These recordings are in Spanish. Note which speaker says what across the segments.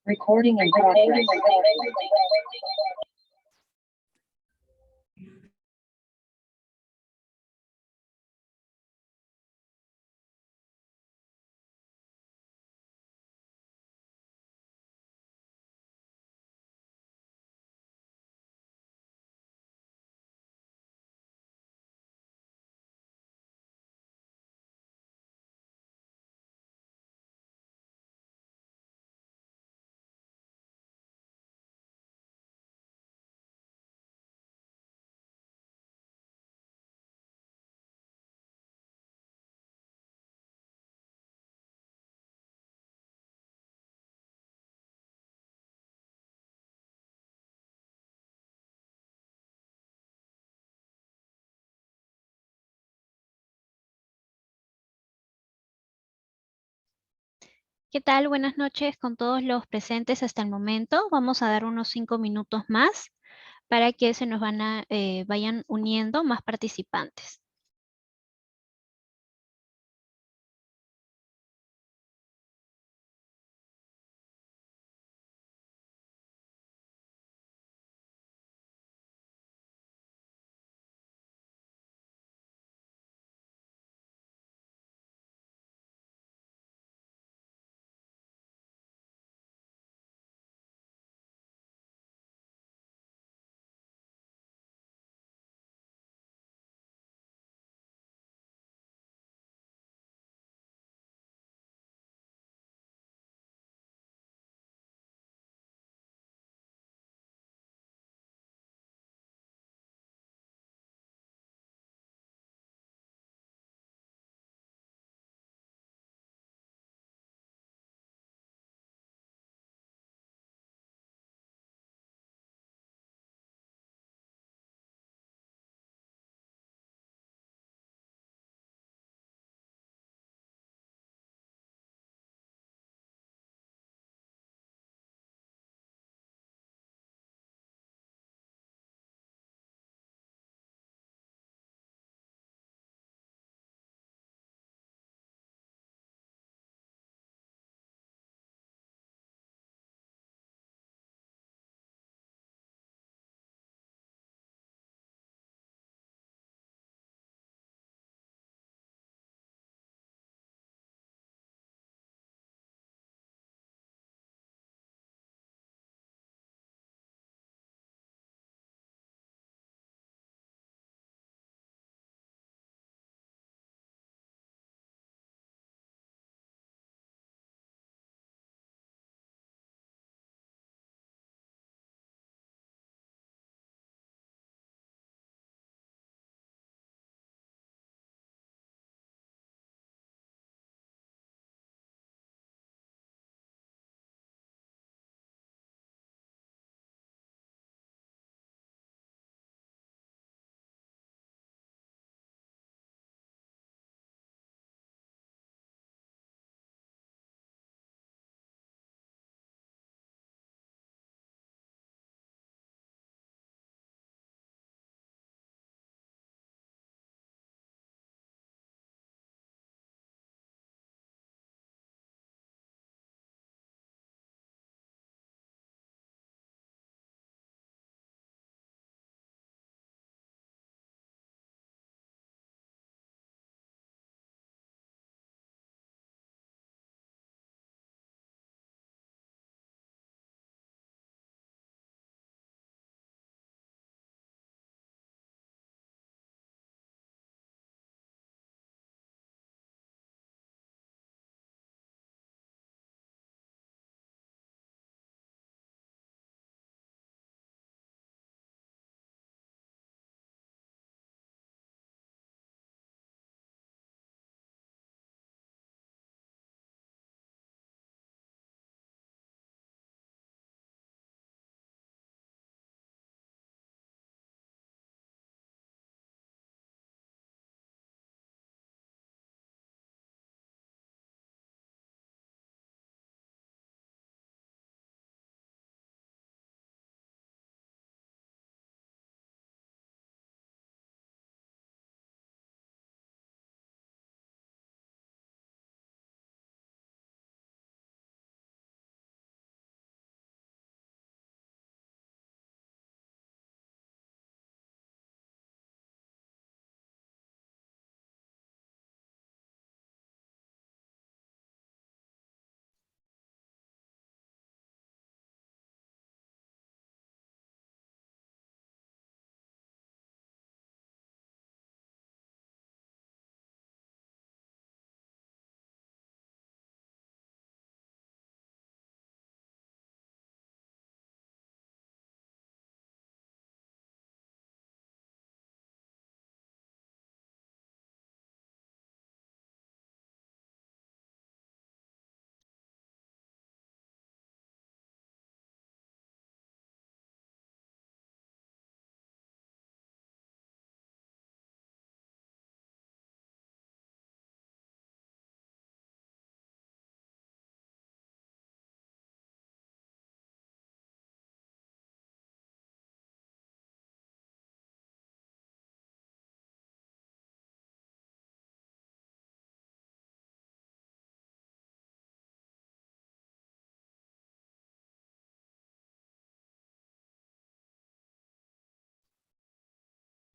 Speaker 1: Recording in progress.
Speaker 2: ¿Qué tal? Buenas noches con todos los presentes hasta el momento. Vamos a dar unos 5 minutos más para que se nos vayan uniendo más participantes.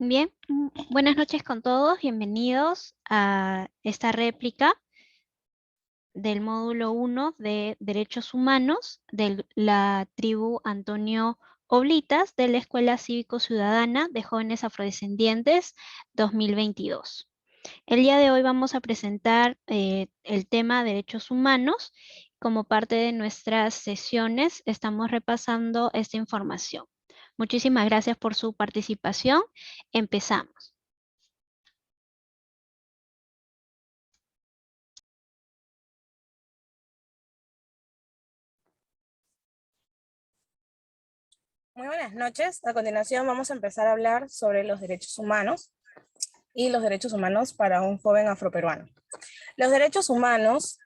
Speaker 2: Bien, buenas noches con todos, bienvenidos a esta réplica del módulo 1 de Derechos Humanos de la tribu Antonio Oblitas de la Escuela Cívico-Ciudadana de Jóvenes Afrodescendientes 2022. El día de hoy vamos a presentar el tema Derechos Humanos. Como parte de nuestras sesiones estamos repasando esta información. Muchísimas gracias por su participación. Empezamos.
Speaker 1: Muy buenas noches. A continuación vamos a empezar a hablar sobre los derechos humanos y los derechos humanos para un joven afroperuano. Los derechos humanos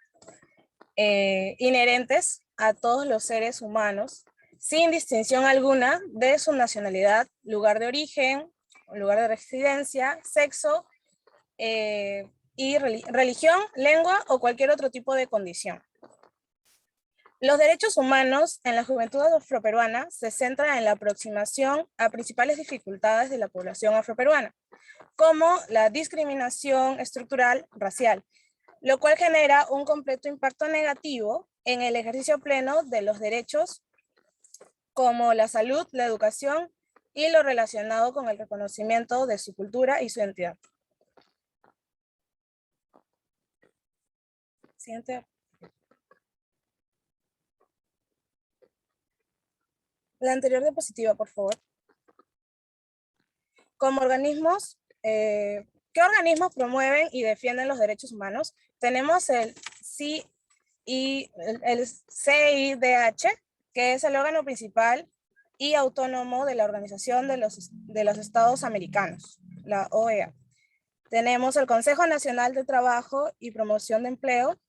Speaker 1: inherentes a todos los seres humanos, sin distinción alguna de su nacionalidad, lugar de origen, lugar de residencia, sexo y religión, lengua o cualquier otro tipo de condición. Los derechos humanos en la juventud afroperuana se centran en la aproximación a principales dificultades de la población afroperuana, como la discriminación estructural racial, lo cual genera un completo impacto negativo en el ejercicio pleno de los derechos, como la salud, la educación y lo relacionado con el reconocimiento de su cultura y su identidad. Siguiente. La anterior diapositiva, por favor. Como organismos, ¿qué organismos promueven y defienden los derechos humanos? Tenemos el CIDH, que es el órgano principal y autónomo de la Organización de los Estados Americanos, la OEA. Tenemos el Consejo Nacional de Trabajo y Promoción de Empleo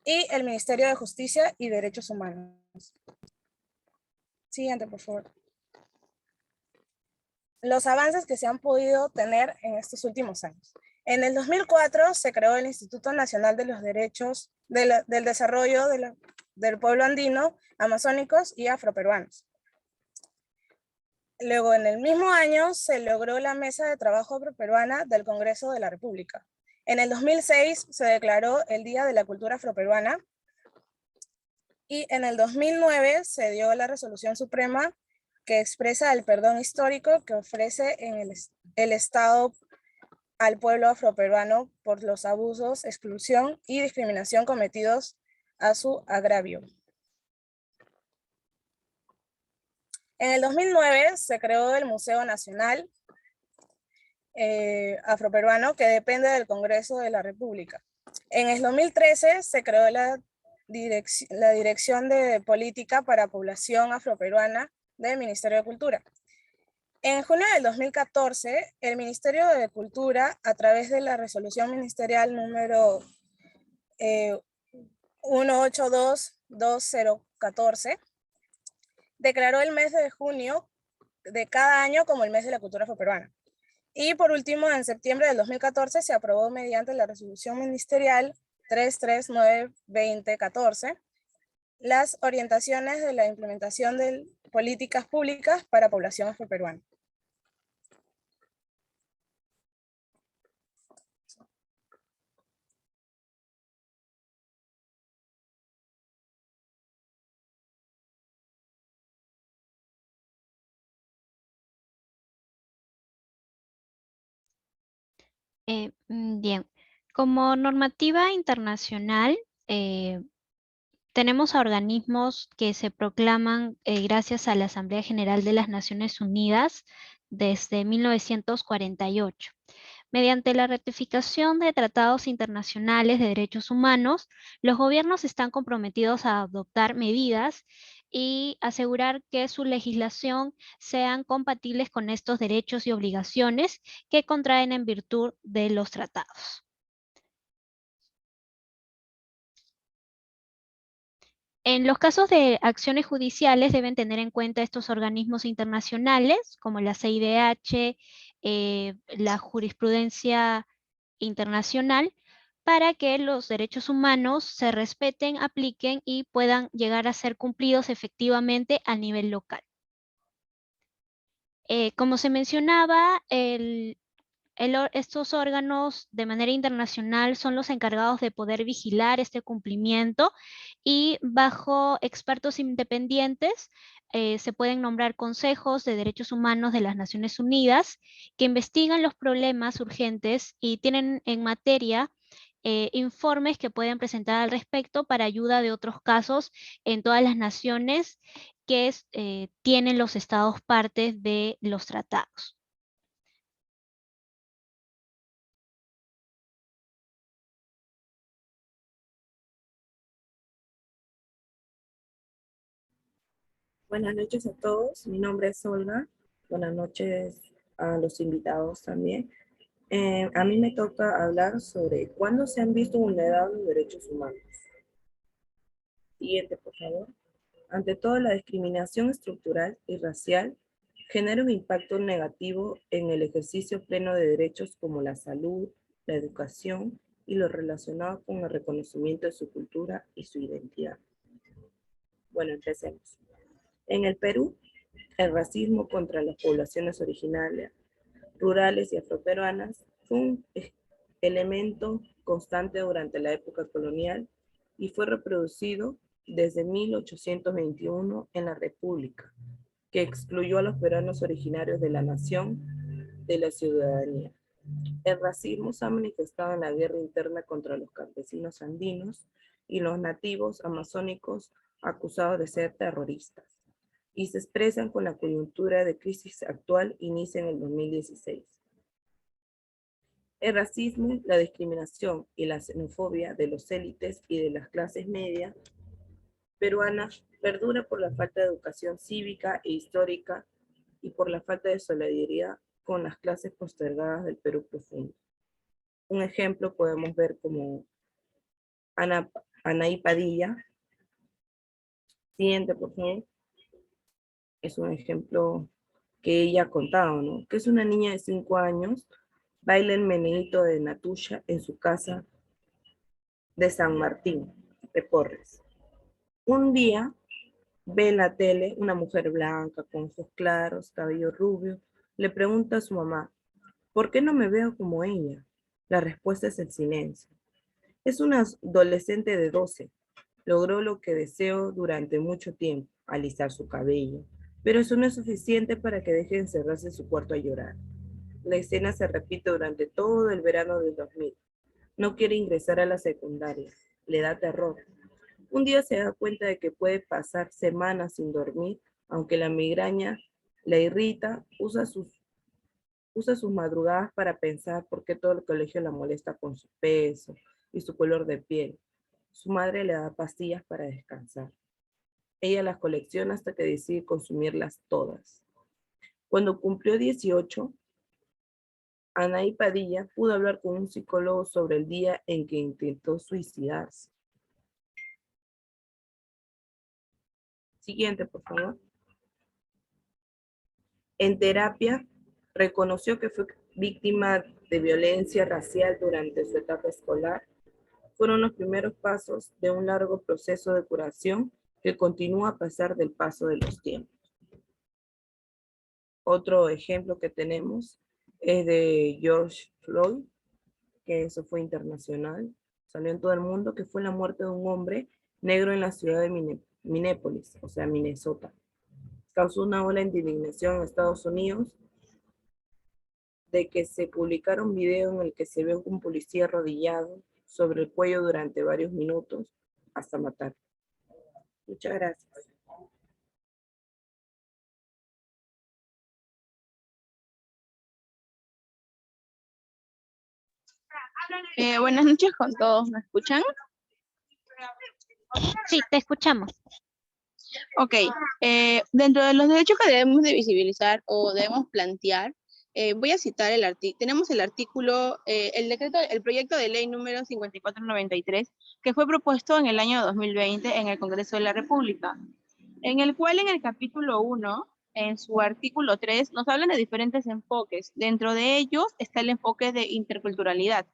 Speaker 1: y el Ministerio de Justicia y Derechos Humanos. Siguiente, por favor. Los avances que se han podido tener en estos últimos años. En el 2004 se creó el Instituto Nacional de los Derechos del Desarrollo del Pueblo Andino, Amazónicos y Afroperuanos. Luego, en el mismo año, se logró la Mesa de Trabajo Afroperuana del Congreso de la República. En el 2006 se declaró el Día de la Cultura Afroperuana y en el 2009 se dio la Resolución Suprema que expresa el perdón histórico que ofrece en el Estado al pueblo afroperuano por los abusos, exclusión y discriminación cometidos a su agravio. En el 2009 se creó el Museo Nacional Afroperuano, que depende del Congreso de la República. En el 2013 se creó la Dirección de Política para Población Afroperuana del Ministerio de Cultura. En junio del 2014, el Ministerio de Cultura, a través de la resolución ministerial número 182-2014, declaró el mes de junio de cada año como el mes de la cultura afroperuana. Y por último, en septiembre del 2014 se aprobó mediante la resolución ministerial 339-2014 las orientaciones de la implementación de políticas públicas para población afroperuana.
Speaker 2: Bien, como normativa internacional, tenemos a organismos que se proclaman gracias a la Asamblea General de las Naciones Unidas desde 1948. Mediante la ratificación de tratados internacionales de derechos humanos, los gobiernos están comprometidos a adoptar medidas y asegurar que su legislación sean compatibles con estos derechos y obligaciones que contraen en virtud de los tratados. En los casos de acciones judiciales deben tener en cuenta estos organismos internacionales como la CIDH, la jurisprudencia internacional, para que los derechos humanos se respeten, apliquen y puedan llegar a ser cumplidos efectivamente a nivel local. Como se mencionaba, estos órganos de manera internacional son los encargados de poder vigilar este cumplimiento y bajo expertos independientes se pueden nombrar consejos de derechos humanos de las Naciones Unidas que investigan los problemas urgentes y tienen en materia informes que pueden presentar al respecto para ayuda de otros casos en todas las naciones que tienen los estados partes de los tratados.
Speaker 3: Buenas noches a todos, mi nombre es Olga. Buenas noches a los invitados también. A mí me toca hablar sobre cuándo se han visto vulnerados los derechos humanos. Siguiente, por favor. Ante todo, la discriminación estructural y racial genera un impacto negativo en el ejercicio pleno de derechos como la salud, la educación y lo relacionado con el reconocimiento de su cultura y su identidad. Bueno, empecemos. En el Perú, el racismo contra las poblaciones originarias, rurales y afroperuanas fue un elemento constante durante la época colonial y fue reproducido desde 1821 en la República, que excluyó a los peruanos originarios de la nación de la ciudadanía. El racismo se ha manifestado en la guerra interna contra los campesinos andinos y los nativos amazónicos acusados de ser terroristas, y se expresan con la coyuntura de crisis actual inicia en el 2016. El racismo, la discriminación y la xenofobia de los élites y de las clases medias peruanas perdura por la falta de educación cívica e histórica y por la falta de solidaridad con las clases postergadas del Perú profundo. Un ejemplo podemos ver como Anaí Padilla. Siguiente, por favor. Es un ejemplo que ella ha contado, ¿no? Que es una niña de 5 años, baila el meneíto de Natucha en su casa de San Martín de Porres. Un día ve en la tele una mujer blanca con ojos claros, cabello rubio, le pregunta a su mamá, ¿por qué no me veo como ella? La respuesta es el silencio. Es una adolescente de 12. Logró lo que deseó durante mucho tiempo, alisar su cabello, pero eso no es suficiente para que deje de encerrarse en su cuarto a llorar. La escena se repite durante todo el verano del 2000. No quiere ingresar a la secundaria, le da terror. Un día se da cuenta de que puede pasar semanas sin dormir, aunque la migraña la irrita, usa sus madrugadas para pensar por qué todo el colegio la molesta con su peso y su color de piel. Su madre le da pastillas para descansar. Ella las colecciona hasta que decide consumirlas todas. Cuando cumplió 18, Anaí Padilla pudo hablar con un psicólogo sobre el día en que intentó suicidarse. Siguiente, por favor. En terapia, reconoció que fue víctima de violencia racial durante su etapa escolar. Fueron los primeros pasos de un largo proceso de curación que continúa a pesar del paso de los tiempos. Otro ejemplo que tenemos es de George Floyd, que eso fue internacional, salió en todo el mundo, que fue la muerte de un hombre negro en la ciudad de Minneapolis, o sea, Minnesota. Causó una ola de indignación en Estados Unidos de que se publicara un video en el que se ve a un policía arrodillado sobre el cuello durante varios minutos hasta matar. Muchas gracias.
Speaker 4: Buenas noches con todos, ¿me escuchan?
Speaker 2: Sí, te escuchamos.
Speaker 4: Ok, dentro de los derechos que debemos de visibilizar o debemos plantear, voy a citar el artículo. Tenemos el artículo, el proyecto de ley número 5493, que fue propuesto en el año 2020 en el Congreso de la República, en el cual en el capítulo 1, en su artículo 3, nos hablan de diferentes enfoques. Dentro de ellos está el enfoque de interculturalidad,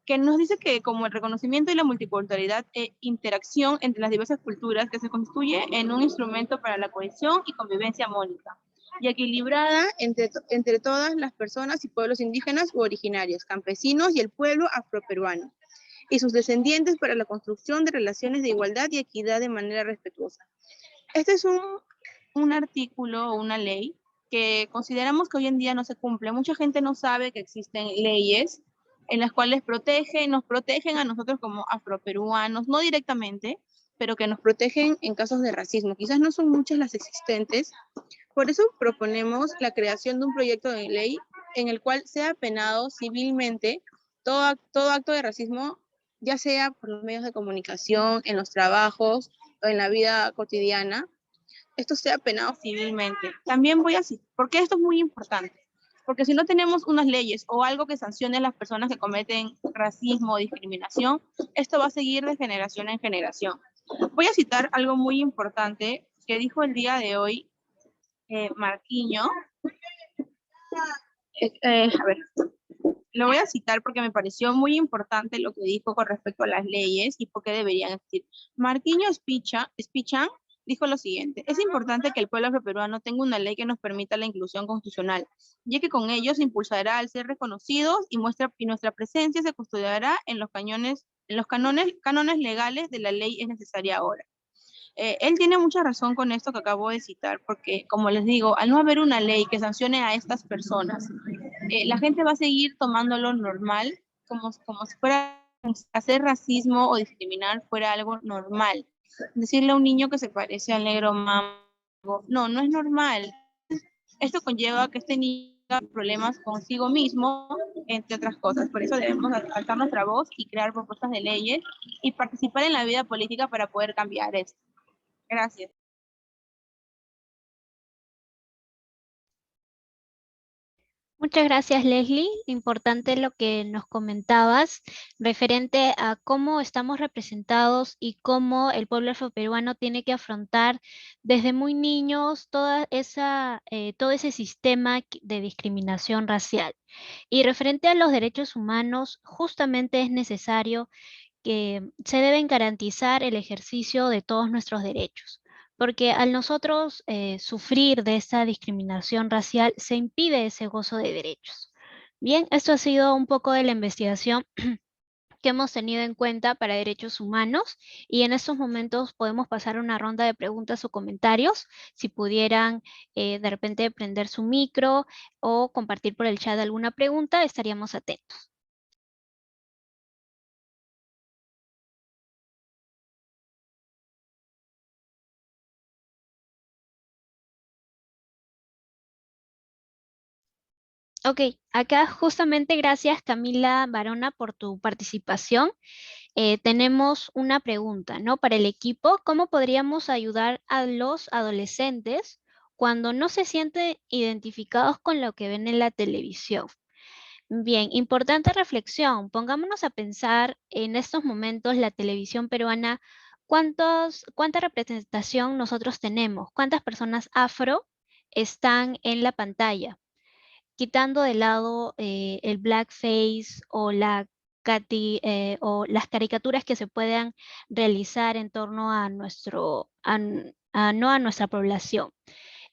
Speaker 4: que nos dice que como el reconocimiento y la multiculturalidad e interacción entre las diversas culturas que se constituye en un instrumento para la cohesión y convivencia armónica. y equilibrada entre todas las personas y pueblos indígenas u originarios, campesinos y el pueblo afroperuano, y sus descendientes para la construcción de relaciones de igualdad y equidad de manera respetuosa. Este es un artículo o una ley que consideramos que hoy en día no se cumple. Mucha gente no sabe que existen leyes en las cuales nos protegen a nosotros como afroperuanos, no directamente, pero que nos protegen en casos de racismo. Quizás no son muchas las existentes. Por eso proponemos la creación de un proyecto de ley en el cual sea penado civilmente todo acto de racismo, ya sea por los medios de comunicación, en los trabajos o en la vida cotidiana, esto sea penado civilmente. También voy a decir, porque esto es muy importante, porque si no tenemos unas leyes o algo que sancione a las personas que cometen racismo o discriminación, esto va a seguir de generación en generación. Voy a citar algo muy importante que dijo el día de hoy Marquiño. A ver, lo voy a citar porque me pareció muy importante lo que dijo con respecto a las leyes y por qué deberían existir. Marquiño Spichan dijo lo siguiente: es importante que el pueblo afroperuano tenga una ley que nos permita la inclusión constitucional, ya que con ello se impulsará al ser reconocidos y nuestra presencia se custodiará en los cánones legales de la ley es necesaria ahora. Él tiene mucha razón con esto que acabo de citar, porque, como les digo, al no haber una ley que sancione a estas personas, la gente va a seguir tomándolo normal, como si fuera hacer racismo o discriminar fuera algo normal. Decirle a un niño que se parece al negro mambo, no, no es normal. Esto conlleva que este niño tenga problemas consigo mismo, entre otras cosas. Por eso debemos alzar nuestra voz y crear propuestas de leyes y participar en la vida política para poder cambiar esto. Gracias.
Speaker 2: Muchas gracias, Leslie. Importante lo que nos comentabas referente a cómo estamos representados y cómo el pueblo afroperuano tiene que afrontar desde muy niños todo ese sistema de discriminación racial. Y referente a los derechos humanos, justamente es necesario que se deben garantizar el ejercicio de todos nuestros derechos, porque al nosotros sufrir de esta discriminación racial, se impide ese gozo de derechos. Bien, esto ha sido un poco de la investigación que hemos tenido en cuenta para derechos humanos, y en estos momentos podemos pasar una ronda de preguntas o comentarios. Si pudieran de repente prender su micro o compartir por el chat alguna pregunta, estaríamos atentos. Ok, acá justamente gracias Camila Barona por tu participación. Tenemos una pregunta, ¿no? Para el equipo, ¿cómo podríamos ayudar a los adolescentes cuando no se sienten identificados con lo que ven en la televisión? Bien, importante reflexión. Pongámonos a pensar en estos momentos la televisión peruana, ¿cuánta representación nosotros tenemos? ¿Cuántas personas afro están en la pantalla? Quitando de lado el blackface o o las caricaturas que se puedan realizar en torno a no a nuestra población.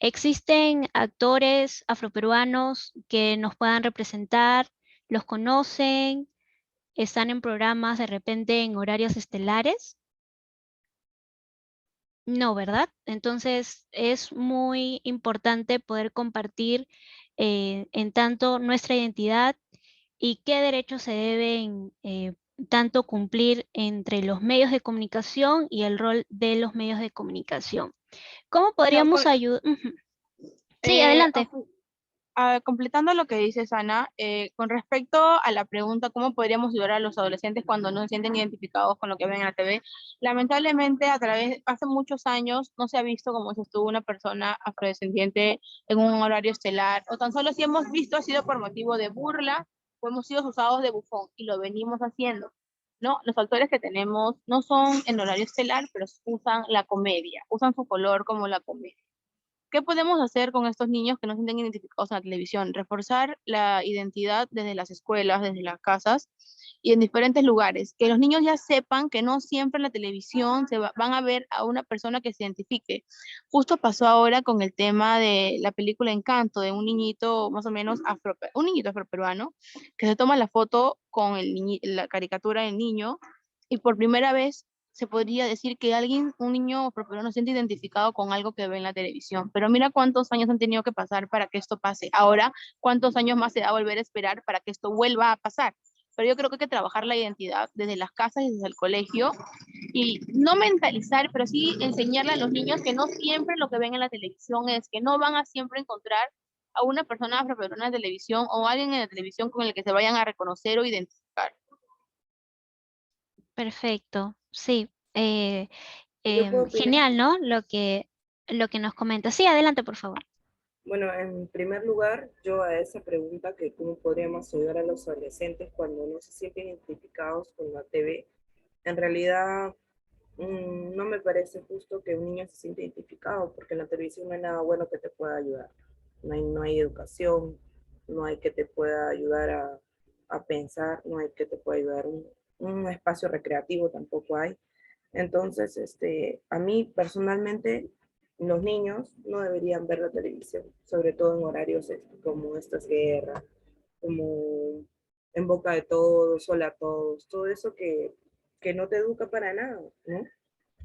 Speaker 2: ¿Existen actores afroperuanos que nos puedan representar? ¿Los conocen? ¿Están en programas de repente en horarios estelares? No, ¿verdad? Entonces es muy importante poder compartir en tanto nuestra identidad y qué derechos se deben tanto cumplir entre los medios de comunicación y el rol de los medios de comunicación. ¿Cómo podríamos ayudar? Sí, adelante.
Speaker 4: Completando lo que dice Ana, con respecto a la pregunta cómo podríamos ayudar a los adolescentes cuando no se sienten identificados con lo que ven en la TV, lamentablemente hace muchos años no se ha visto como si estuvo una persona afrodescendiente en un horario estelar, o tan solo si hemos visto ha sido por motivo de burla o hemos sido usados de bufón, y lo venimos haciendo. ¿No? Los actores que tenemos no son en horario estelar, pero usan la comedia, usan su color como la comedia. ¿Qué podemos hacer con estos niños que no se sienten identificados en la televisión? Reforzar la identidad desde las escuelas, desde las casas y en diferentes lugares. Que los niños ya sepan que no siempre en la televisión van a ver a una persona que se identifique. Justo pasó ahora con el tema de la película Encanto, de un niñito más o menos un niñito afroperuano, que se toma la foto con la caricatura del niño y por primera vez se podría decir que un niño afroperuano se siente identificado con algo que ve en la televisión. Pero mira cuántos años han tenido que pasar para que esto pase. Ahora, cuántos años más se va a volver a esperar para que esto vuelva a pasar. Pero yo creo que hay que trabajar la identidad desde las casas y desde el colegio y no mentalizar, pero sí enseñarle a los niños que no siempre lo que ven en la televisión es, que no van a siempre encontrar a una persona afroperuana en la televisión o alguien en la televisión con el que se vayan a reconocer o identificar.
Speaker 2: Perfecto, sí.
Speaker 3: Yo puedo opinar.
Speaker 2: Genial, ¿no? Lo que nos comenta. Sí, adelante, por favor.
Speaker 3: Bueno, en primer lugar, yo a esa pregunta que cómo podríamos ayudar a los adolescentes cuando no se sienten identificados con la TV, en realidad no me parece justo que un niño se sienta identificado, porque en la televisión no hay nada bueno que te pueda ayudar. No hay educación, no hay que te pueda ayudar a pensar, no hay que te pueda ayudar un espacio recreativo tampoco hay. Entonces, a mí personalmente, los niños no deberían ver la televisión, sobre todo en horarios como estas guerras, como En boca de todos, Hola a todos, todo eso que no te educa para nada, ¿no?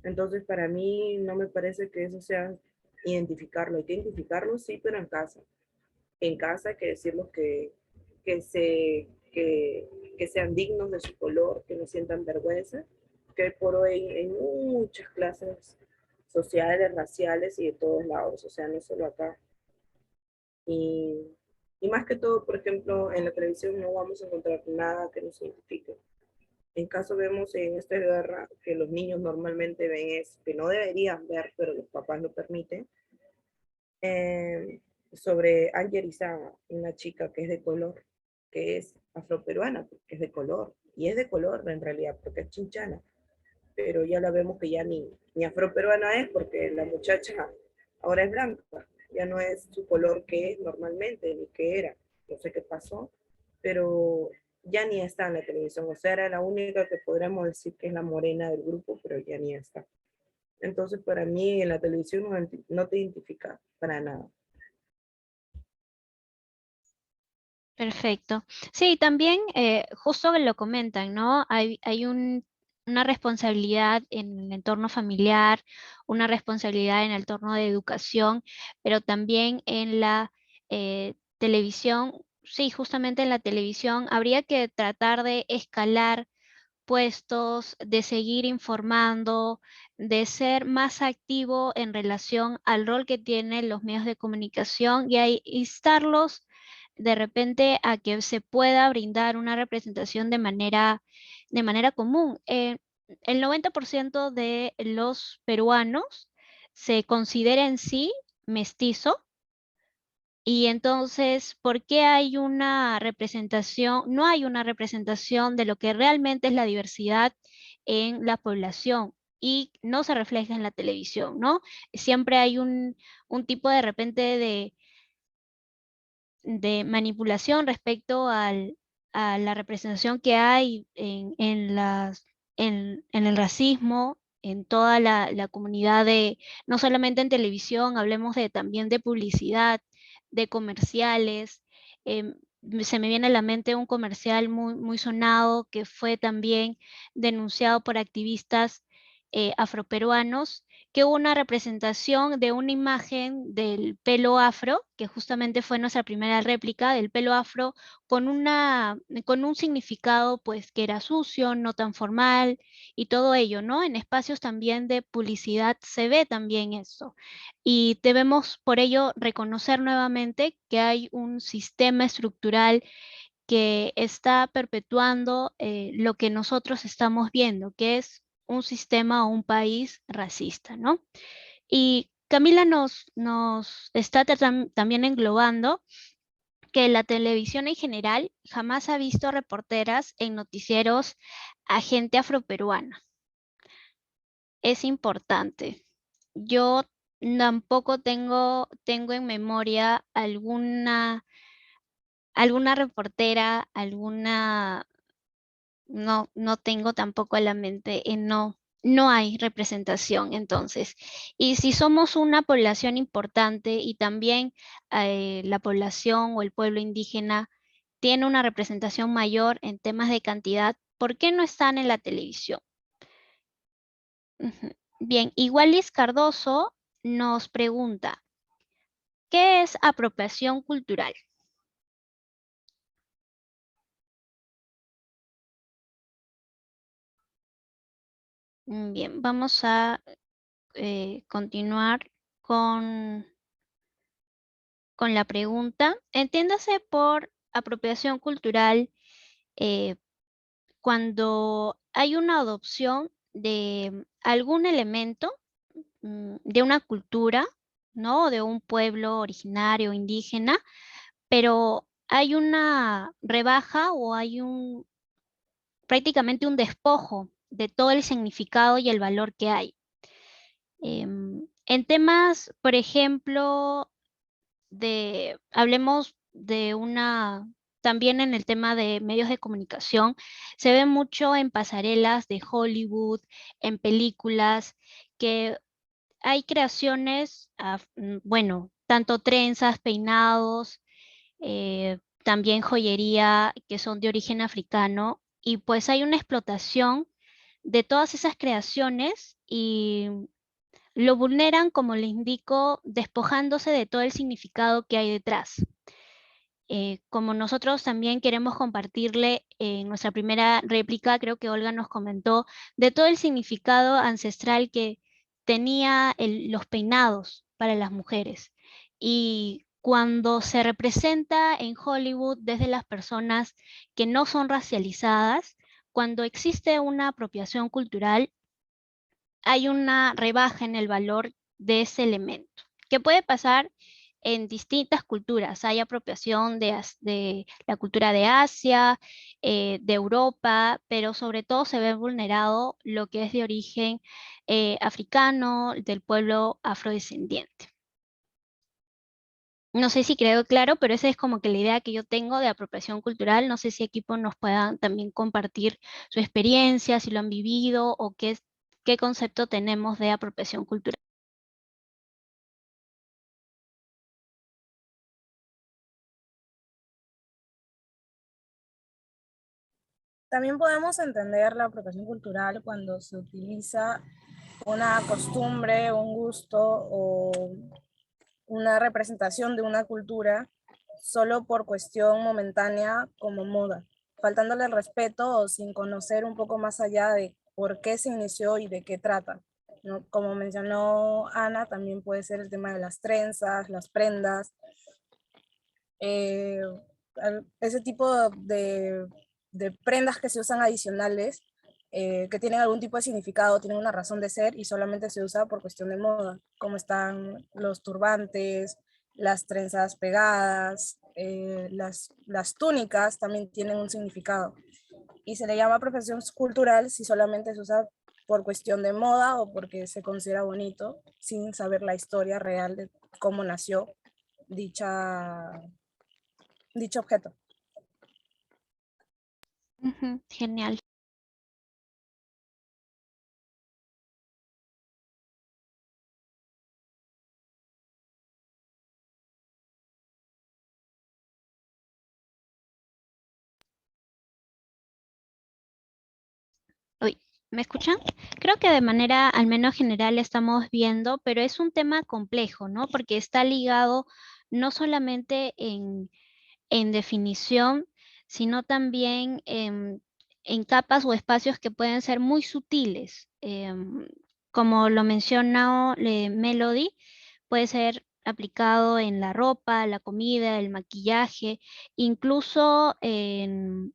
Speaker 3: Entonces, para mí no me parece que eso sea identificarlo. Hay que identificarlo, sí, pero en casa. En casa hay que decirles que, se, que sean dignos de su color, que no sientan vergüenza, que por hoy hay muchas clases sociales, raciales y de todos lados, o sea, no solo acá. Y, y más que todo, por ejemplo, en la televisión no vamos a encontrar nada que nos identifique. En caso vemos en esta guerra que los niños normalmente ven es que no deberían ver, pero los papás lo permiten, sobre Ángel Izaga, una chica que es de color, que es afroperuana, que es de color, y es de color en realidad, porque es chinchana, pero ya la vemos que ya ni afroperuana es, porque la muchacha ahora es blanca, ya no es su color que es normalmente, ni que era, no sé qué pasó, pero ya ni está en la televisión, o sea, era la única que podríamos decir que es la morena del grupo, pero ya ni está. Entonces, para mí, en la televisión no te identifica para nada.
Speaker 2: Perfecto. Sí, también justo lo comentan, ¿no? Hay una responsabilidad en el entorno familiar, una responsabilidad en el entorno de educación, pero también en la televisión. Sí, justamente en la televisión habría que tratar de escalar puestos, de seguir informando, de ser más activo en relación al rol que tienen los medios de comunicación y a instarlos de repente a que se pueda brindar una representación de manera común. El 90% de los peruanos se considera en sí mestizo. Y entonces, ¿por qué hay una representación? No hay una representación de lo que realmente es la diversidad en la población y no se refleja en la televisión, ¿no? Siempre hay un tipo de repente de manipulación respecto a la representación que hay en el racismo, en toda la comunidad no solamente en televisión, hablemos también de publicidad, de comerciales. em, Se me viene a la mente un comercial muy sonado que fue también denunciado por activistas afroperuanos, que hubo una representación de una imagen del pelo afro, que justamente fue nuestra primera réplica del pelo afro, con un significado pues que era sucio, no tan formal y todo ello, ¿no? En espacios también de publicidad se ve también eso. Y debemos por ello reconocer nuevamente que hay un sistema estructural que está perpetuando lo que nosotros estamos viendo, que es un sistema o un país racista, ¿no? Y Camila nos está también englobando que la televisión en general jamás ha visto reporteras en noticieros a gente afroperuana. Es importante. Yo tampoco tengo en memoria alguna reportera, no tengo tampoco a la mente, no hay representación entonces. Y si somos una población importante y también la población o el pueblo indígena tiene una representación mayor en temas de cantidad, ¿por qué no están en la televisión? Ujú. Bien, Igualis Cardoso nos pregunta, ¿qué es apropiación cultural? Bien, vamos a continuar con, con la pregunta. Entiéndase por apropiación cultural eh, cuando hay una adopción de algún elemento de una cultura, ¿no? O de un pueblo originario indígena, pero hay una rebaja o hay prácticamente un despojo de todo el significado y el valor que hay. En temas, por ejemplo, hablemos de también en el tema de medios de comunicación, se ve mucho en pasarelas de Hollywood, en películas, que hay creaciones, bueno, tanto trenzas, peinados, también joyería que son de origen africano, y pues hay una explotación de todas esas creaciones y lo vulneran, como le indico, despojándose de todo el significado que hay detrás. Como nosotros también queremos compartirle en nuestra primera réplica, creo que Olga nos comentó, de todo el significado ancestral que tenía los peinados para las mujeres. Y cuando se representa en Hollywood desde las personas que no son racializadas, cuando existe una apropiación cultural, hay una rebaja en el valor de ese elemento, que puede pasar en distintas culturas. Hay apropiación de la cultura de Asia, de Europa, pero sobre todo se ve vulnerado lo que es de origen africano, del pueblo afrodescendiente. No sé si quedó claro, pero esa es como que la idea que yo tengo de apropiación cultural. No sé si equipo nos puedan también compartir su experiencia, si lo han vivido o qué concepto tenemos de apropiación cultural.
Speaker 1: También podemos entender la apropiación cultural cuando se utiliza una costumbre, un gusto o una representación de una cultura solo por cuestión momentánea como moda, faltándole el respeto o sin conocer un poco más allá de por qué se inició y de qué trata, ¿no? Como mencionó Ana, también puede ser el tema de las trenzas, las prendas, eh, ese tipo de prendas que se usan adicionales, que tienen algún tipo de significado, tienen una razón de ser y solamente se usa por cuestión de moda, como están los turbantes, las trenzas pegadas, las túnicas también tienen un significado. Y se le llama profesión cultural si solamente se usa por cuestión de moda o porque se considera bonito, sin saber la historia real de cómo nació dicho objeto.
Speaker 2: Ujú, genial. Uy, ¿me escuchan? Creo que de manera al menos general estamos viendo, pero es un tema complejo, ¿no? Porque está ligado no solamente en definición, sino también en capas o espacios que pueden ser muy sutiles. Como lo mencionó Melody, puede ser aplicado en la ropa, la comida, el maquillaje, incluso en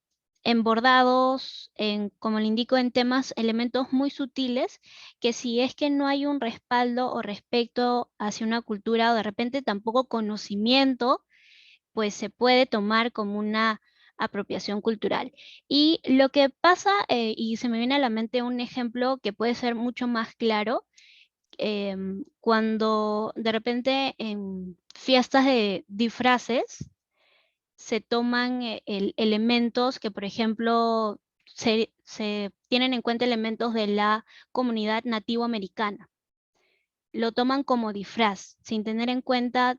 Speaker 2: bordados, como le indico, en temas, elementos muy sutiles, que si es que no hay un respaldo o respeto hacia una cultura o de repente tampoco conocimiento, pues se puede tomar como una apropiación cultural. Y lo que pasa, y se me viene a la mente un ejemplo que puede ser mucho más claro, cuando de repente en fiestas de disfraces se toman elementos que, por ejemplo, se tienen en cuenta elementos de la comunidad nativo americana. Lo toman como disfraz, sin tener en cuenta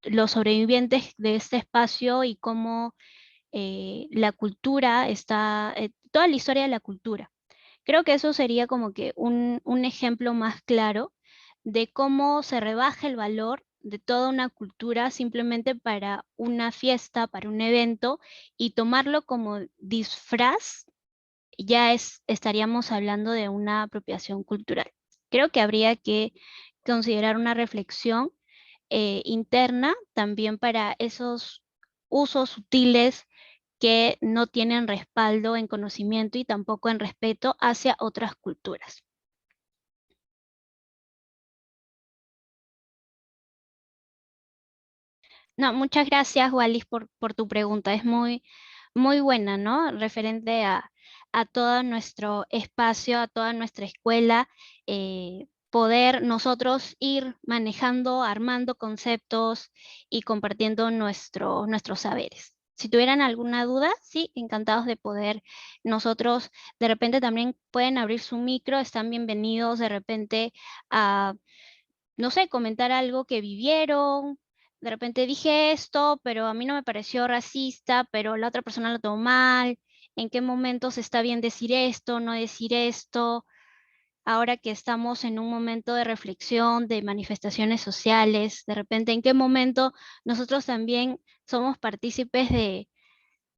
Speaker 2: los sobrevivientes de este espacio y cómo la cultura está, toda la historia de la cultura. Creo que eso sería como que un ejemplo más claro de cómo se rebaja el valor de toda una cultura simplemente para una fiesta, para un evento, y tomarlo como disfraz, ya estaríamos hablando de una apropiación cultural. Creo que habría que considerar una reflexión interna también para esos usos sutiles que no tienen respaldo en conocimiento y tampoco en respeto hacia otras culturas. No, muchas gracias, Wallis, por tu pregunta. Es muy buena, ¿no? Referente a todo nuestro espacio, a toda nuestra escuela, poder nosotros ir manejando, armando conceptos y compartiendo nuestros saberes. Si tuvieran alguna duda, sí, encantados de poder. Nosotros de repente también pueden abrir su micro, están bienvenidos de repente a, no sé, comentar algo que vivieron. De repente dije esto, pero a mí no me pareció racista, pero la otra persona lo tomó mal. ¿En qué momentos está bien decir esto, no decir esto? Ahora que estamos en un momento de reflexión, de manifestaciones sociales, de repente, ¿en qué momento nosotros también somos partícipes de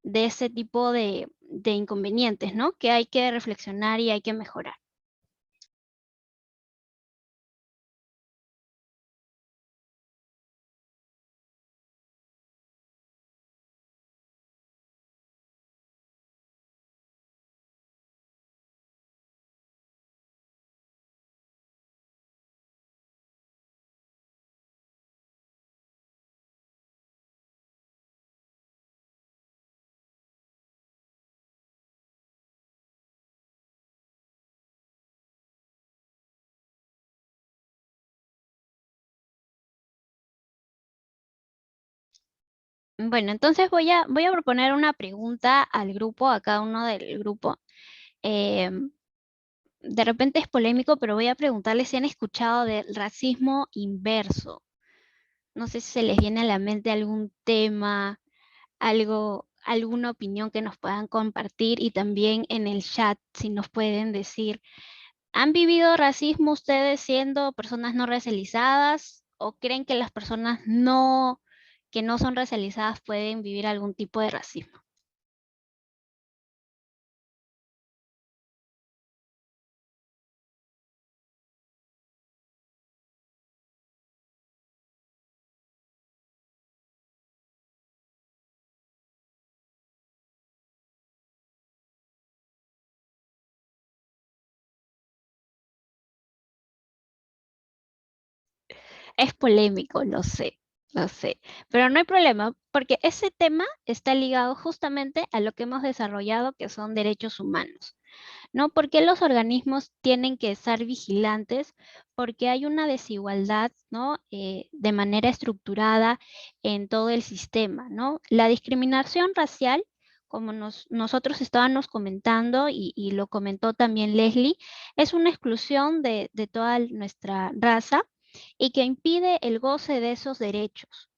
Speaker 2: ese tipo de inconvenientes, ¿no? Que hay que reflexionar y hay que mejorar. Bueno, entonces voy a proponer una pregunta al grupo, a cada uno del grupo. Em, de repente es polémico, pero voy a preguntarles si han escuchado del racismo inverso. No sé si se les viene a la mente algún tema, algo, alguna opinión que nos puedan compartir, y también en el chat si nos pueden decir, ¿han vivido racismo ustedes siendo personas no racializadas o creen que las personas que no son racializadas pueden vivir algún tipo de racismo? Es polémico, lo sé, pero no hay problema porque ese tema está ligado justamente a lo que hemos desarrollado, que son derechos humanos, ¿no? Porque los organismos tienen que estar vigilantes porque hay una desigualdad, ¿no? De manera estructurada en todo el sistema, ¿no? La discriminación racial, como nosotros estábamos comentando y lo comentó también Leslie, es una exclusión de toda nuestra raza y que impide el goce de esos derechos.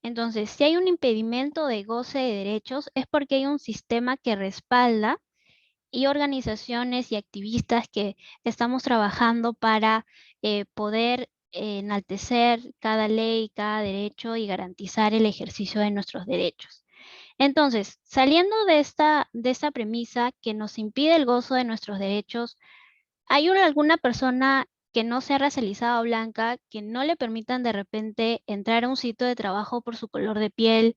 Speaker 2: Entonces, si hay un impedimento de goce de derechos, es porque hay un sistema que respalda y organizaciones y activistas que estamos trabajando para poder enaltecer cada ley, cada derecho y garantizar el ejercicio de nuestros derechos. Entonces, saliendo de esta premisa que nos impide el gozo de nuestros derechos, ¿hay alguna persona que no sea racializada o blanca que no le permitan de repente entrar a un sitio de trabajo por su color de piel,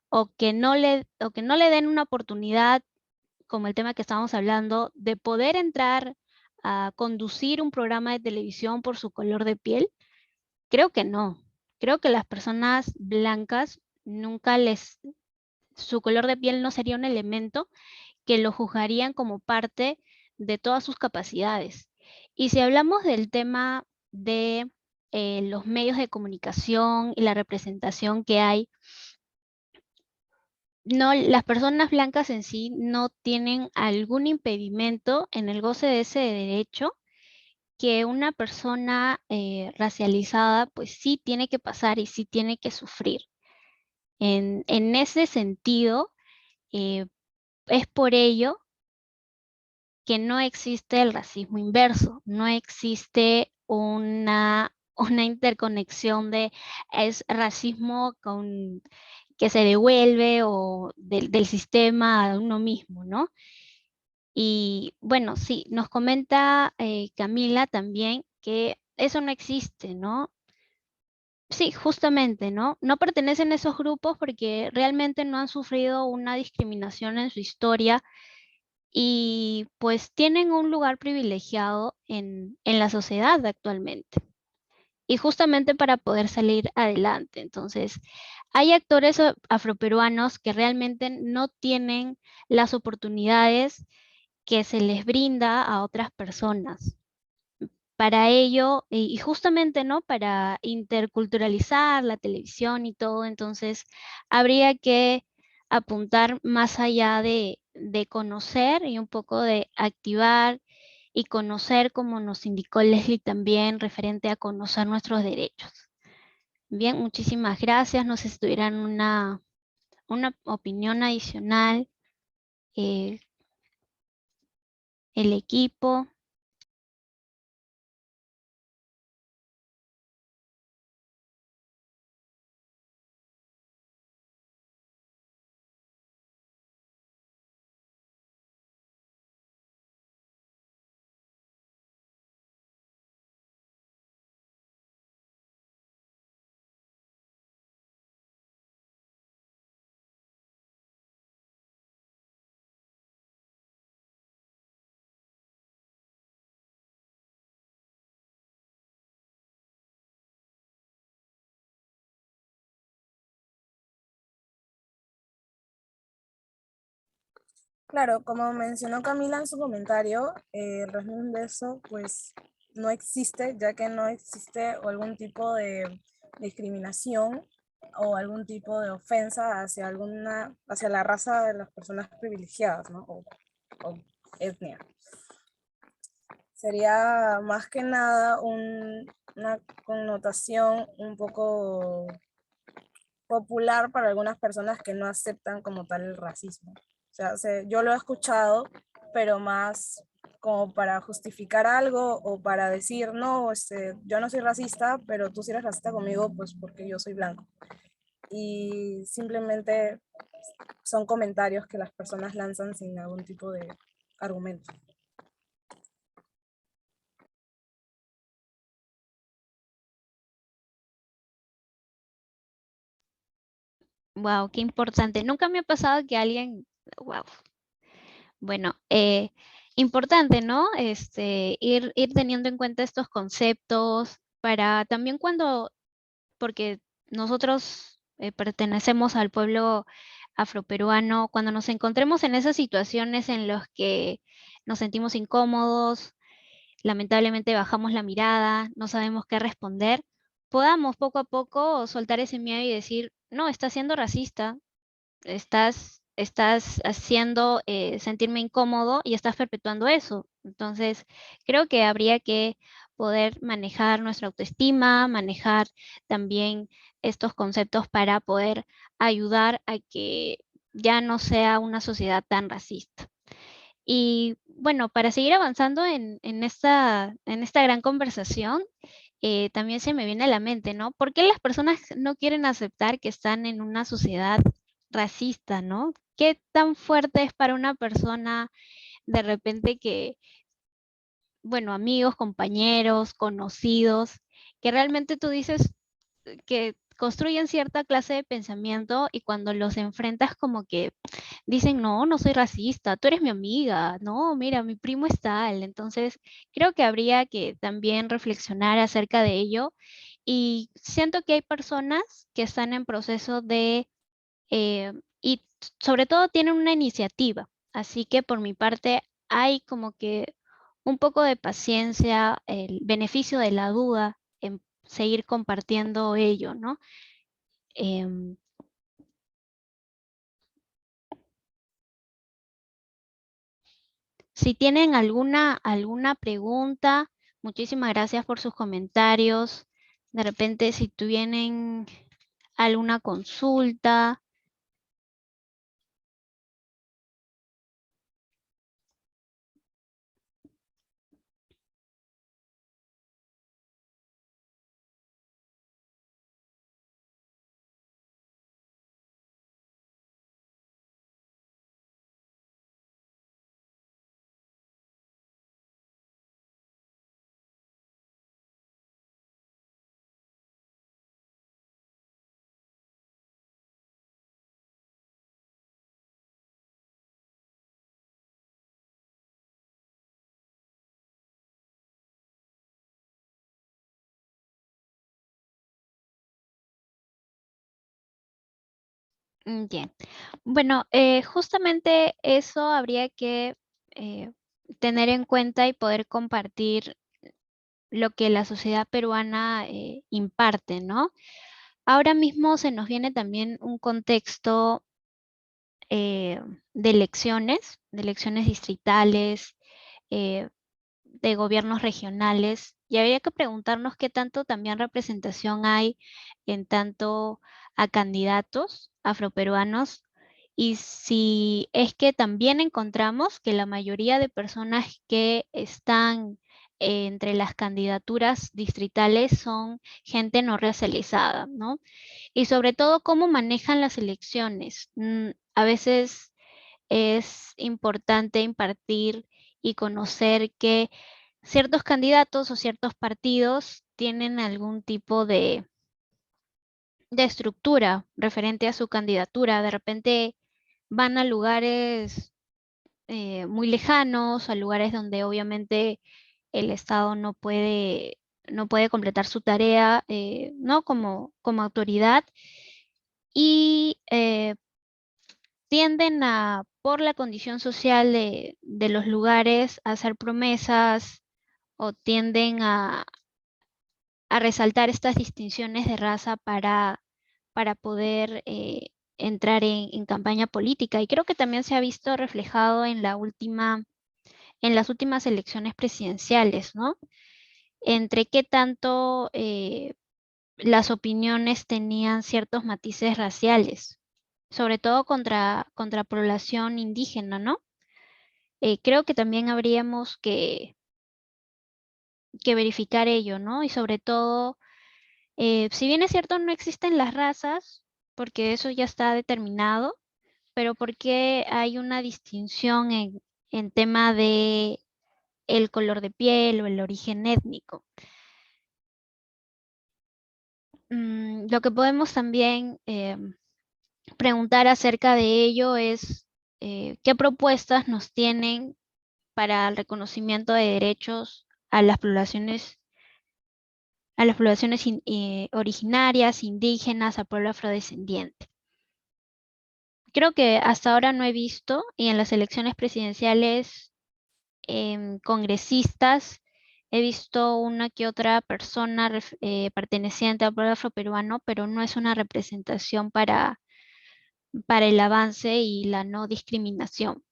Speaker 2: o que no le den una oportunidad, como el tema que estábamos hablando, de poder entrar a conducir un programa de televisión por su color de piel? Creo que no. Creo que las personas blancas nunca su color de piel no sería un elemento que lo juzgarían como parte de todas sus capacidades. Y si hablamos del tema de los medios de comunicación y la representación que hay, no, las personas blancas en sí no tienen algún impedimento en el goce de ese derecho que una persona racializada pues sí tiene que pasar y sí tiene que sufrir. En ese sentido, eh, es por ello que no existe el racismo inverso, no existe una interconexión de es racismo con que se devuelve o del sistema a uno mismo, ¿no? Y bueno, sí, nos comenta Camila también que eso no existe, ¿no? Sí, justamente, ¿no? No pertenecen a esos grupos porque realmente no han sufrido una discriminación en su historia y pues tienen un lugar privilegiado en la sociedad actualmente. Y justamente para poder salir adelante. Entonces, hay actores afroperuanos que realmente no tienen las oportunidades que se les brinda a otras personas. Para ello, y justamente, ¿no? Para interculturalizar la televisión y todo, entonces habría que apuntar más allá de conocer y un poco de activar y conocer, como nos indicó Leslie también, referente a conocer nuestros derechos. Bien, muchísimas gracias. No sé si tuvieran una opinión adicional, eh, el equipo.
Speaker 1: Claro, como mencionó Camila en su comentario, el racismo inverso pues no existe, ya que no existe algún tipo de discriminación o algún tipo de ofensa hacia la raza de las personas privilegiadas, ¿no? O etnia. Sería más que nada una connotación un poco popular para algunas personas que no aceptan como tal el racismo. O sea, yo lo he escuchado, pero más como para justificar algo o para decir, no, yo no soy racista, pero tú sí eres racista conmigo, pues porque yo soy blanco. Y simplemente son comentarios que las personas lanzan sin algún tipo de argumento.
Speaker 2: Wow, qué importante. Nunca me ha pasado que alguien, wow. Bueno, importante, ¿no? Ir teniendo en cuenta estos conceptos para también porque nosotros pertenecemos al pueblo afroperuano, cuando nos encontremos en esas situaciones en las que nos sentimos incómodos, lamentablemente bajamos la mirada, no sabemos qué responder, podamos poco a poco soltar ese miedo y decir, no, estás siendo racista, estás haciendo sentirme incómodo y estás perpetuando eso. Entonces, creo que habría que poder manejar nuestra autoestima, manejar también estos conceptos para poder ayudar a que ya no sea una sociedad tan racista. Y bueno, para seguir avanzando en esta gran conversación, también se me viene a la mente, ¿no? ¿Por qué las personas no quieren aceptar que están en una sociedad racista, ¿no? ¿Qué tan fuerte es para una persona de repente que, bueno, amigos, compañeros, conocidos, que realmente tú dices que construyen cierta clase de pensamiento y cuando los enfrentas como que dicen, no, no soy racista, tú eres mi amiga, no, mira, mi primo es tal. Entonces, creo que habría que también reflexionar acerca de ello y siento que hay personas que están en proceso y sobre todo tienen una iniciativa. Así que por mi parte hay como que un poco de paciencia, el beneficio de la duda en seguir compartiendo ello, ¿no? Em, si tienen alguna pregunta, muchísimas gracias por sus comentarios. De repente, si tienen alguna consulta. Bien. Bueno, justamente eso habría que tener en cuenta y poder compartir lo que la sociedad peruana imparte, ¿no? Ahora mismo se nos viene también un contexto eh, de elecciones distritales, eh, de gobiernos regionales, y habría que preguntarnos qué tanto también representación hay en tanto a candidatos afroperuanos y si es que también encontramos que la mayoría de personas que están entre las candidaturas distritales son gente no racializada, ¿no? Y sobre todo cómo manejan las elecciones. A veces es importante impartir y conocer que ciertos candidatos o ciertos partidos tienen algún tipo de estructura referente a su candidatura. De repente van a lugares muy lejanos, a lugares donde obviamente el Estado no puede completar su tarea, ¿no? Como autoridad. Y tienden a, por la condición social de los lugares, a hacer promesas o tienden a resaltar estas distinciones de raza para poder entrar en campaña política. Y creo que también se ha visto reflejado en en las últimas elecciones presidenciales, ¿no? Entre qué tanto las opiniones tenían ciertos matices raciales, sobre todo contra población indígena, ¿no? Creo que también habríamos que verificar ello, ¿no? Y sobre todo, si bien es cierto, no existen las razas, porque eso ya está determinado, pero ¿por qué hay una distinción en tema de el color de piel o el origen étnico? Lo que podemos también preguntar acerca de ello es qué propuestas nos tienen para el reconocimiento de derechos a las poblaciones originarias, indígenas, al pueblo afrodescendiente. Creo que hasta ahora no he visto, y en las elecciones presidenciales, congresistas, he visto una que otra persona perteneciente al pueblo afroperuano, pero no es una representación para el avance y la no discriminación.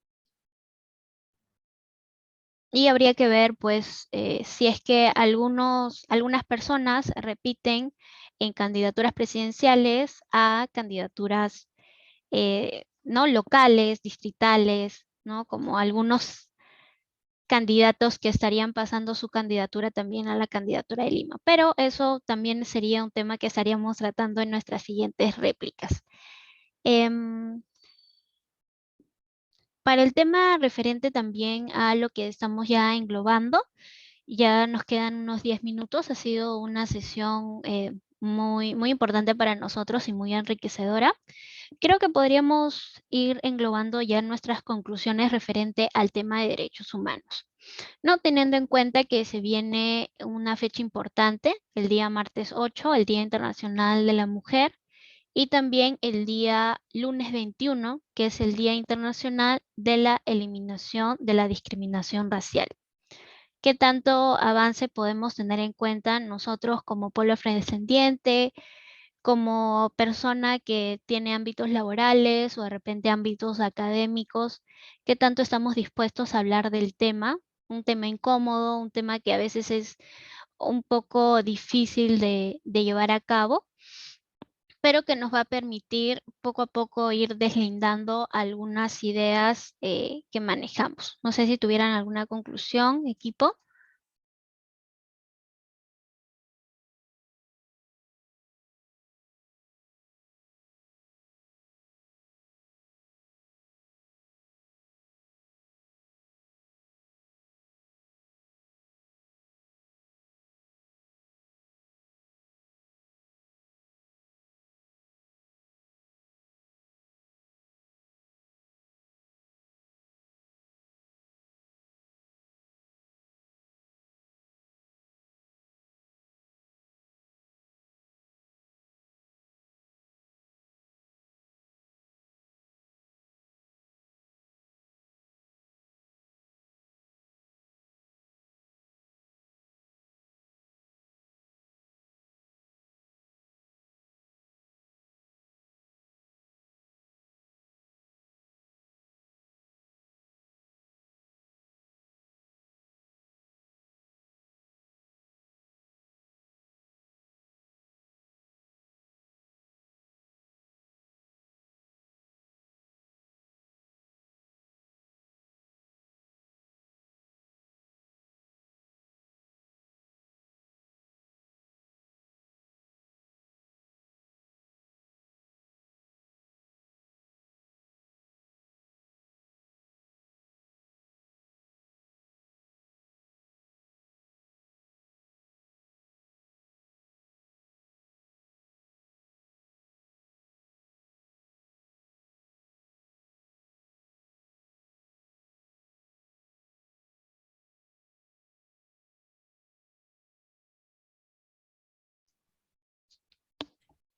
Speaker 2: Y habría que ver, pues, si es que algunas personas repiten en candidaturas presidenciales a candidaturas ¿no? locales, distritales, ¿no? Como algunos candidatos que estarían pasando su candidatura también a la candidatura de Lima. Pero eso también sería un tema que estaríamos tratando en nuestras siguientes réplicas. Em, para el tema referente también a lo que estamos ya englobando, ya nos quedan unos 10 minutos. Ha sido una sesión muy importante para nosotros y muy enriquecedora. Creo que podríamos ir englobando ya nuestras conclusiones referente al tema de derechos humanos, no teniendo en cuenta que se viene una fecha importante, el día martes 8, el Día Internacional de la Mujer, y también el día lunes 21, que es el Día Internacional de la Eliminación de la Discriminación Racial. ¿Qué tanto avance podemos tener en cuenta nosotros como pueblo afrodescendiente, como persona que tiene ámbitos laborales o de repente ámbitos académicos? ¿Qué tanto estamos dispuestos a hablar del tema? Un tema incómodo, un tema que a veces es un poco difícil de llevar a cabo, pero que nos va a permitir poco a poco ir deslindando algunas ideas que manejamos. No sé si tuvieran alguna conclusión, equipo.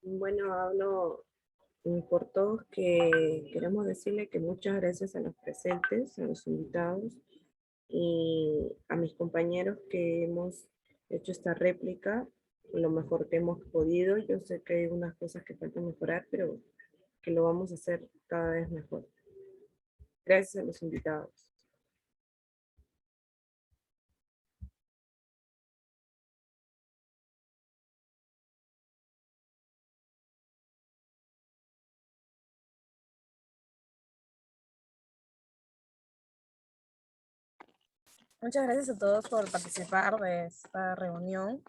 Speaker 3: Bueno, hablo por todos que queremos decirle que muchas gracias a los presentes, a los invitados y a mis compañeros que hemos hecho esta réplica lo mejor que hemos podido. Yo sé que hay unas cosas que faltan mejorar, pero que lo vamos a hacer cada vez mejor. Gracias a los invitados.
Speaker 1: Muchas gracias a todos por participar de esta reunión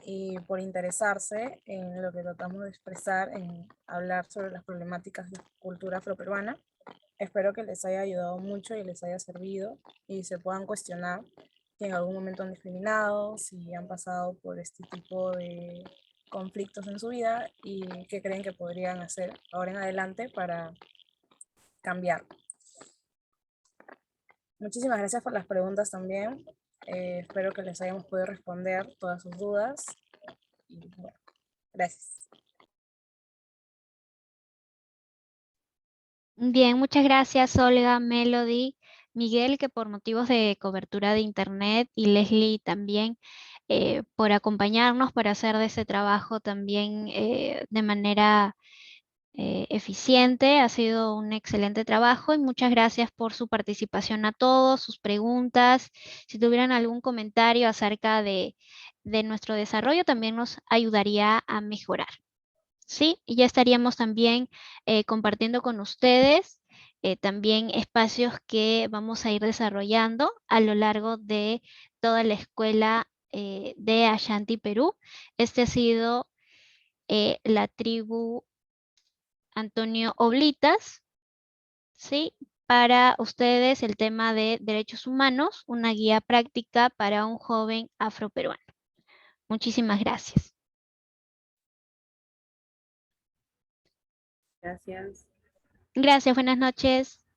Speaker 1: y por interesarse en lo que tratamos de expresar, en hablar sobre las problemáticas de la cultura afroperuana. Espero que les haya ayudado mucho y les haya servido y se puedan cuestionar si en algún momento han discriminado, si han pasado por este tipo de conflictos en su vida y qué creen que podrían hacer ahora en adelante para cambiar. Muchísimas gracias por las preguntas también. Espero que les hayamos podido responder todas sus dudas. Y bueno, gracias.
Speaker 2: Bien, muchas gracias Olga, Melody, Miguel, que por motivos de cobertura de internet, y Leslie también por acompañarnos para hacer de ese trabajo también de manera eficiente. Ha sido un excelente trabajo y muchas gracias por su participación a todos, sus preguntas. Si tuvieran algún comentario acerca de nuestro desarrollo, también nos ayudaría a mejorar. Sí, y ya estaríamos también compartiendo con ustedes también espacios que vamos a ir desarrollando a lo largo de toda la escuela de Ashanti, Perú. Este ha sido la tribu Antonio Oblitas, ¿sí? Para ustedes el tema de derechos humanos, una guía práctica para un joven afroperuano. Muchísimas gracias.
Speaker 3: Gracias.
Speaker 2: Gracias, buenas noches.